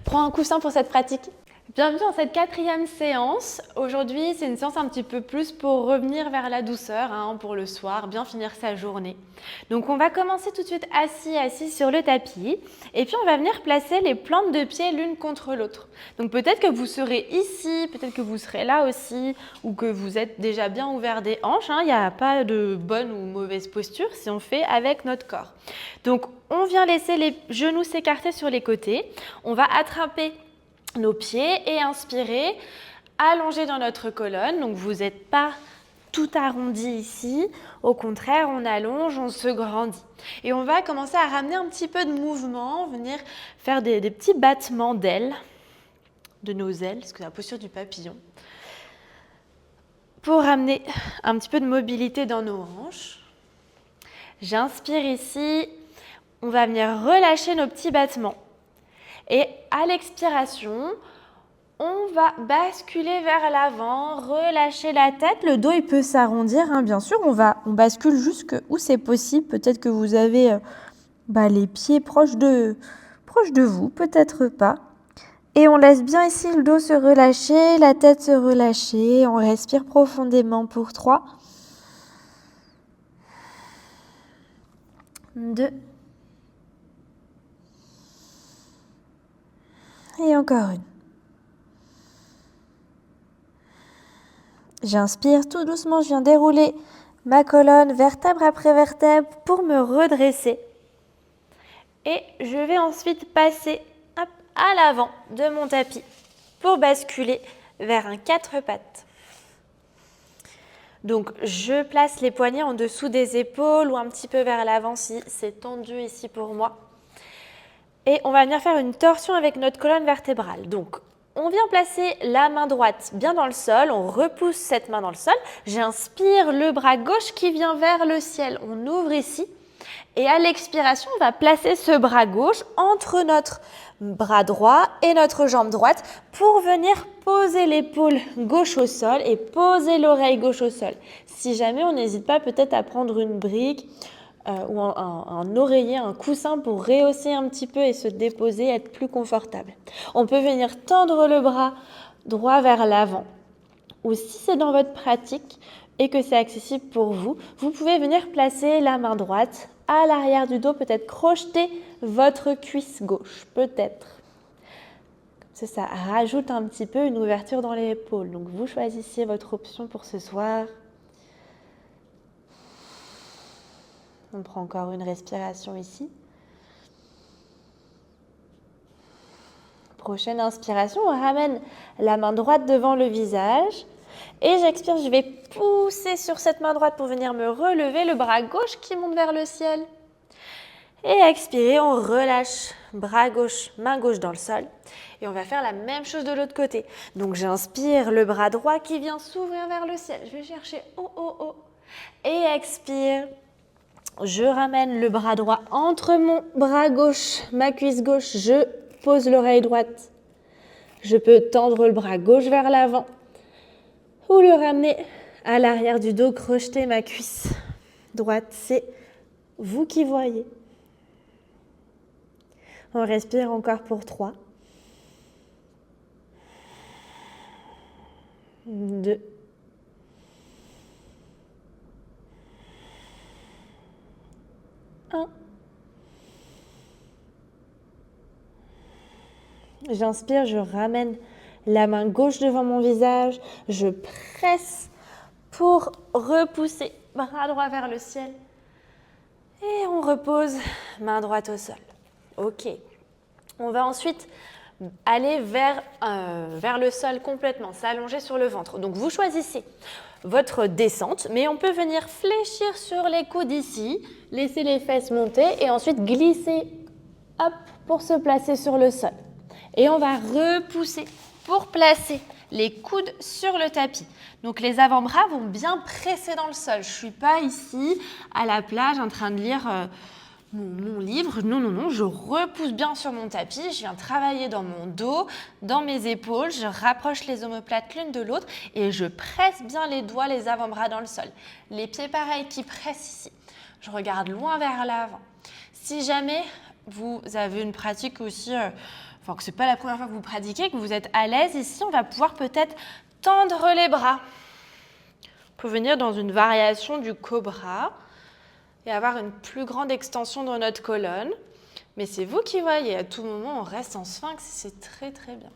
Prends un coussin pour cette pratique. Bienvenue dans cette 4e séance. Aujourd'hui, c'est une séance un petit peu plus pour revenir vers la douceur, pour le soir, bien finir sa journée. Donc, on va commencer tout de suite assis sur le tapis. Et puis, on va venir placer les plantes de pied l'une contre l'autre. Donc, peut-être que vous serez ici, peut-être que vous serez là aussi, ou que vous êtes déjà bien ouvert des hanches. Il n'y a pas de bonne ou mauvaise posture si on fait avec notre corps. Donc, on vient laisser les genoux s'écarter sur les côtés. On va attraper nos pieds et inspirer, allonger dans notre colonne. Donc, vous n'êtes pas tout arrondi ici. Au contraire, on allonge, on se grandit. Et on va commencer à ramener un petit peu de mouvement, venir faire des petits battements d'ailes, de nos ailes, parce que c'est la posture du papillon, pour ramener un petit peu de mobilité dans nos hanches. J'inspire ici. On va venir relâcher nos petits battements. Et à l'expiration, on va basculer vers l'avant, relâcher la tête. Le dos il peut s'arrondir, bien sûr. On bascule jusque où c'est possible. Peut-être que vous avez les pieds proches de vous, peut-être pas. Et on laisse bien ici le dos se relâcher, la tête se relâcher. On respire profondément pour 3, 2, et encore une. J'inspire tout doucement, je viens dérouler ma colonne vertèbre après vertèbre pour me redresser. Et je vais ensuite passer à l'avant de mon tapis pour basculer vers un 4 pattes. Donc, je place les poignets en dessous des épaules ou un petit peu vers l'avant si c'est tendu ici pour moi. Et on va venir faire une torsion avec notre colonne vertébrale. Donc, on vient placer la main droite bien dans le sol, on repousse cette main dans le sol. J'inspire le bras gauche qui vient vers le ciel. On ouvre ici. Et à l'expiration, on va placer ce bras gauche entre notre bras droit et notre jambe droite pour venir poser l'épaule gauche au sol et poser l'oreille gauche au sol. Si jamais, on n'hésite pas peut-être à prendre une brique ou un oreiller, un coussin pour rehausser un petit peu et se déposer, être plus confortable. On peut venir tendre le bras droit vers l'avant. Ou si c'est dans votre pratique et que c'est accessible pour vous, vous pouvez venir placer la main droite à l'arrière du dos, peut-être crocheter votre cuisse gauche, peut-être. Ça rajoute un petit peu une ouverture dans les épaules. Donc vous choisissez votre option pour ce soir. On prend encore une respiration ici. Prochaine inspiration, on ramène la main droite devant le visage. Et j'expire, je vais pousser sur cette main droite pour venir me relever, le bras gauche qui monte vers le ciel. Et expirer, on relâche, bras gauche, main gauche dans le sol. Et on va faire la même chose de l'autre côté. Donc j'inspire, le bras droit qui vient s'ouvrir vers le ciel. Je vais chercher haut, haut, haut. Et expire. Je ramène le bras droit entre mon bras gauche, ma cuisse gauche. Je pose l'oreille droite. Je peux tendre le bras gauche vers l'avant ou le ramener à l'arrière du dos, crocheter ma cuisse droite. C'est vous qui voyez. On respire encore pour 3, 2, 1. J'inspire, je ramène la main gauche devant mon visage, je presse pour repousser, bras droit vers le ciel. Et on repose, main droite au sol. Ok. On va ensuite aller vers le sol complètement, s'allonger sur le ventre. Donc vous choisissez votre descente, mais on peut venir fléchir sur les coudes ici, laisser les fesses monter et ensuite glisser pour se placer sur le sol. Et on va repousser pour placer les coudes sur le tapis. Donc les avant-bras vont bien presser dans le sol. Je ne suis pas ici à la plage en train de lire mon livre. Non, je repousse bien sur mon tapis. Je viens travailler dans mon dos, dans mes épaules. Je rapproche les omoplates l'une de l'autre et je presse bien les doigts, les avant-bras dans le sol. Les pieds pareils qui pressent ici. Je regarde loin vers l'avant. Si jamais vous avez une pratique aussi enfin que ce n'est pas la première fois que vous pratiquez, que vous êtes à l'aise, ici, on va pouvoir peut-être tendre les bras. On peut venir dans une variation du cobra et avoir une plus grande extension dans notre colonne. Mais c'est vous qui voyez, à tout moment, on reste en sphinx et c'est très très bien.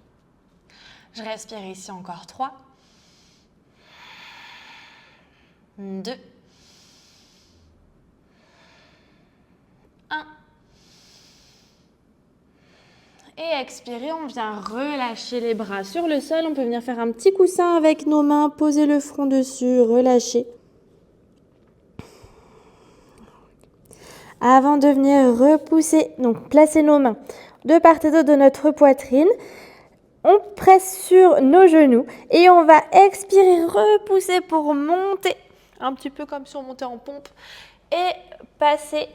Je respire ici encore 3, 2, 1. Et expirez, on vient relâcher les bras sur le sol. On peut venir faire un petit coussin avec nos mains, poser le front dessus, relâcher. Avant de venir repousser, donc placer nos mains de part et d'autre de notre poitrine. On presse sur nos genoux et on va expirer, repousser pour monter, un petit peu comme si on montait en pompe, et passer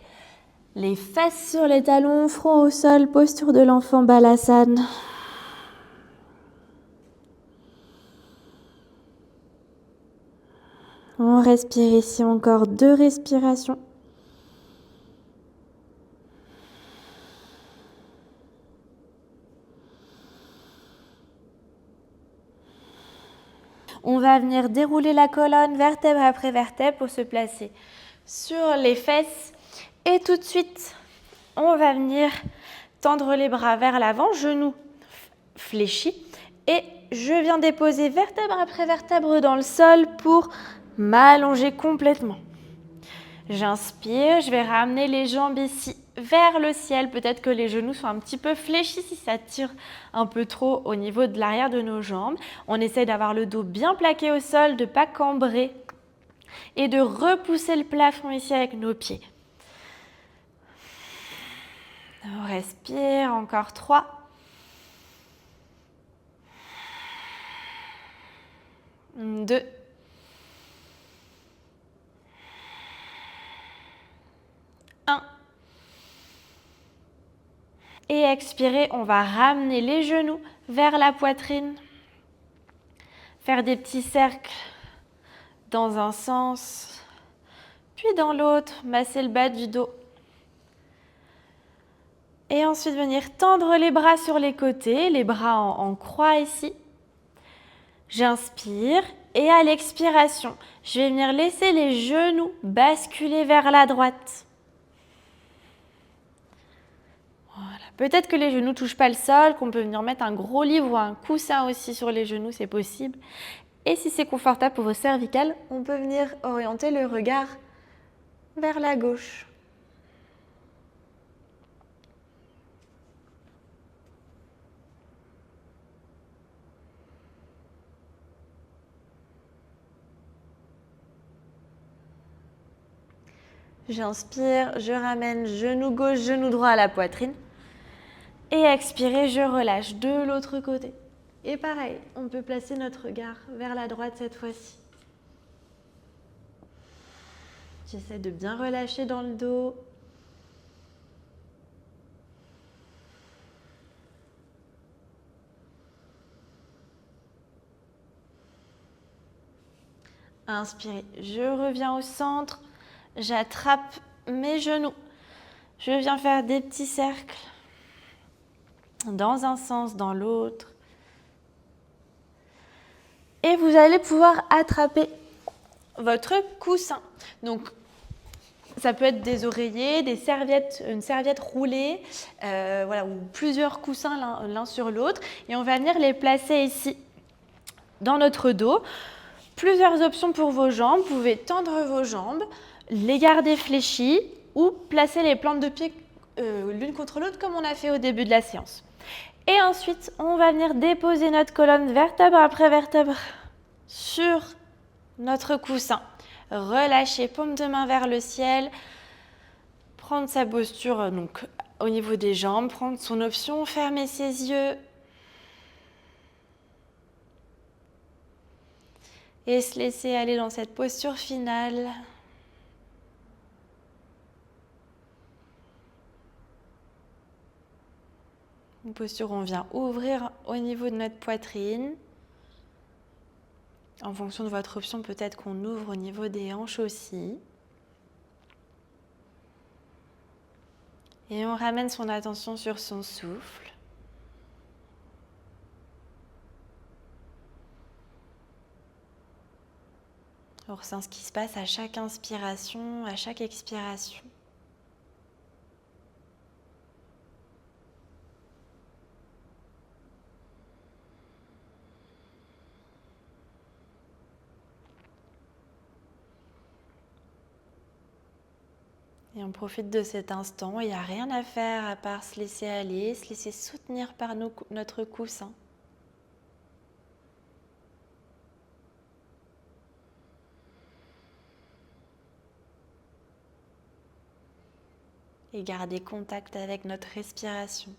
les fesses sur les talons, front au sol, posture de l'enfant Balasana. On respire ici encore 2 respirations. On va venir dérouler la colonne vertèbre après vertèbre pour se placer sur les fesses. Et tout de suite, on va venir tendre les bras vers l'avant, genoux fléchis. Et je viens déposer vertèbre après vertèbre dans le sol pour m'allonger complètement. J'inspire, je vais ramener les jambes ici vers le ciel. Peut-être que les genoux sont un petit peu fléchis si ça tire un peu trop au niveau de l'arrière de nos jambes. On essaie d'avoir le dos bien plaqué au sol, de ne pas cambrer et de repousser le plafond ici avec nos pieds. On respire, encore 3. 2. 1. Et expirez, on va ramener les genoux vers la poitrine. Faire des petits cercles dans un sens, puis dans l'autre, masser le bas du dos. Et ensuite venir tendre les bras sur les côtés, les bras en croix ici. J'inspire et à l'expiration, je vais venir laisser les genoux basculer vers la droite. Voilà. Peut-être que les genoux ne touchent pas le sol, qu'on peut venir mettre un gros livre ou un coussin aussi sur les genoux, c'est possible. Et si c'est confortable pour vos cervicales, on peut venir orienter le regard vers la gauche. J'inspire, je ramène genou gauche, genou droit à la poitrine. Et expirez, je relâche de l'autre côté. Et pareil, on peut placer notre regard vers la droite cette fois-ci. J'essaie de bien relâcher dans le dos. Inspirez, je reviens au centre. J'attrape mes genoux. Je viens faire des petits cercles dans un sens, dans l'autre. Et vous allez pouvoir attraper votre coussin. Donc, ça peut être des oreillers, des serviettes, une serviette roulée, voilà, ou plusieurs coussins l'un sur l'autre. Et on va venir les placer ici, dans notre dos. Plusieurs options pour vos jambes. Vous pouvez tendre vos jambes, les garder fléchies ou placer les plantes de pied l'une contre l'autre comme on a fait au début de la séance. Et ensuite, on va venir déposer notre colonne vertèbre après vertèbre sur notre coussin. Relâcher, paume de main vers le ciel. Prendre sa posture donc, au niveau des jambes, prendre son option, fermer ses yeux. Et se laisser aller dans cette posture finale. Une posture où on vient ouvrir au niveau de notre poitrine. En fonction de votre option, peut-être qu'on ouvre au niveau des hanches aussi. Et on ramène son attention sur son souffle. On ressent ce qui se passe à chaque inspiration, à chaque expiration. Et on profite de cet instant. Il n'y a rien à faire à part se laisser aller, se laisser soutenir par notre coussin. Et garder contact avec notre respiration.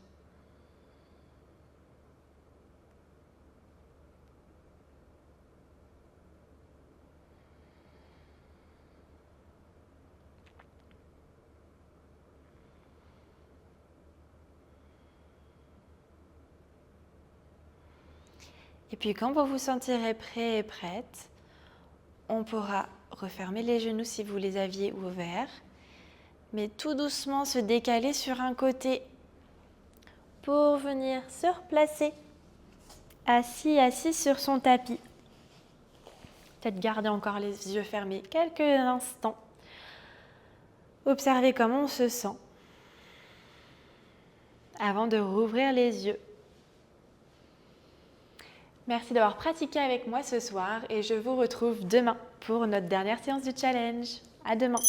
Et puis quand vous vous sentirez prêt et prête, on pourra refermer les genoux si vous les aviez ouverts, mais tout doucement se décaler sur un côté pour venir se replacer assis sur son tapis. Peut-être garder encore les yeux fermés quelques instants. Observez comment on se sent avant de rouvrir les yeux. Merci d'avoir pratiqué avec moi ce soir et je vous retrouve demain pour notre dernière séance du challenge. À demain!